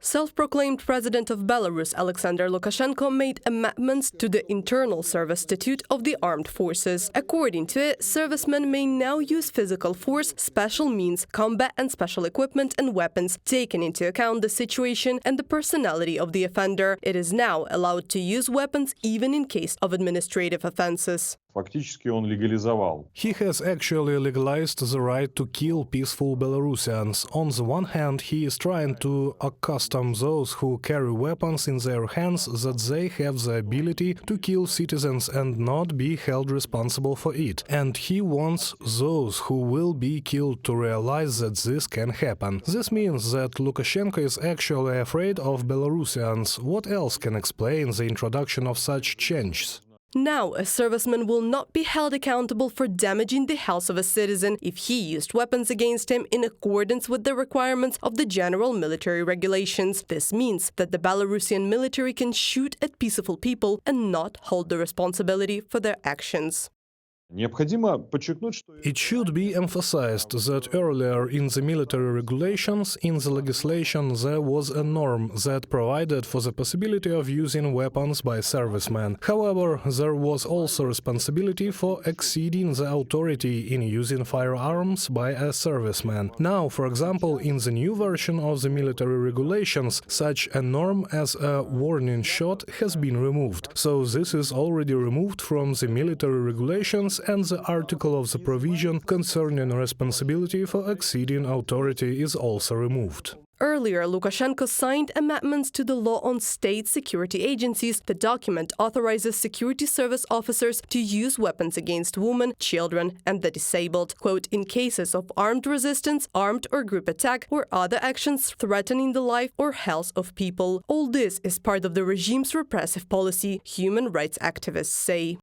Self-proclaimed president of Belarus Alexander Lukashenko made amendments to the Internal Service Statute of the Armed Forces. According to it, servicemen may now use physical force, special means, combat and special equipment and weapons, taking into account the situation and the personality of the offender. It is now allowed to use weapons even in case of administrative offenses. Фактически он легализовал. He has actually legalized the right to kill peaceful Belarusians. On the one hand, he is trying to accustom those who carry weapons in their hands that they have the ability to kill citizens and not be held responsible for it. And he wants those who will be killed to realize that this can happen. This means that Lukashenko is actually afraid of Belarusians. What else can explain the introduction of such changes? Now, a serviceman will not be held accountable for damaging the health of a citizen if he used weapons against him in accordance with the requirements of the general military regulations. This means that the Belarusian military can shoot at peaceful people and not hold the responsibility for their actions. Необходимо подчеркнуть, что It should be emphasized that earlier in the military regulations, in the legislation, there was a norm that provided for the possibility of using weapons by servicemen. However, there was also responsibility for exceeding the authority in using firearms by a serviceman. Now, for example, in the new version of the military regulations, such a norm as a warning shot has been removed. So this is already removed from the military regulations, and the article of the provision concerning responsibility for exceeding authority is also removed. Earlier, Lukashenko signed amendments to the law on state security agencies. The document authorizes security service officers to use weapons against women, children, and the disabled, quote, in cases of armed resistance, armed or group attack, or other actions threatening the life or health of people. All this is part of the regime's repressive policy, human rights activists say.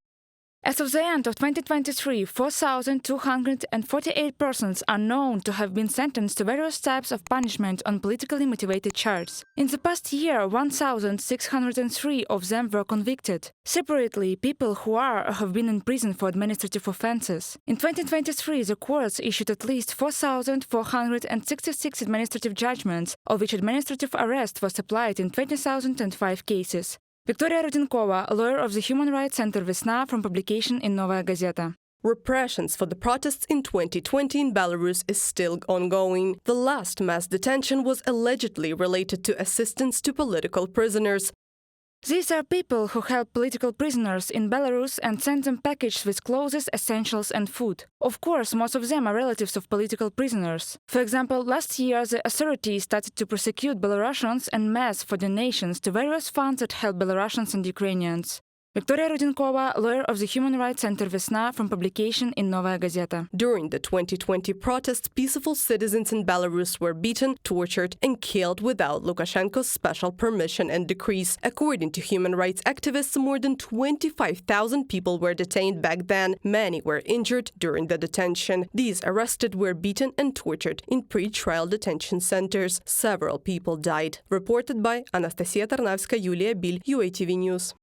As of the end of 2023, 4,248 persons are known to have been sentenced to various types of punishment on politically motivated charges. In the past year, 1,603 of them were convicted. Separately, people who are or have been in prison for administrative offenses. In 2023, the courts issued at least 4,466 administrative judgments, of which administrative arrest was applied in 20,005 cases. Victoria Rudinkova, a lawyer of the Human Rights Center Vesna, from publication in Novaya Gazeta. Repressions for the protests in 2020 in Belarus is still ongoing. The last mass detention was allegedly related to assistance to political prisoners. These are people who held political prisoners in Belarus and sent them packaged with clothes, essentials and food. Of course, most of them are relatives of political prisoners. For example, last year the authorities started to prosecute Belarusians en masse for donations to various funds that help Belarusians and Ukrainians. Victoria Rudinkova, lawyer of the Human Rights Center Vesna, from publication in Novaya Gazeta. During the 2020 protests, peaceful citizens in Belarus were beaten, tortured and killed without Lukashenko's special permission and decrees. According to human rights activists, more than 25,000 people were detained back then. Many were injured during the detention. These arrested were beaten and tortured in pre-trial detention centers. Several people died. Reported by Anastasia Tarnavska, Yulia Bil, UATV News.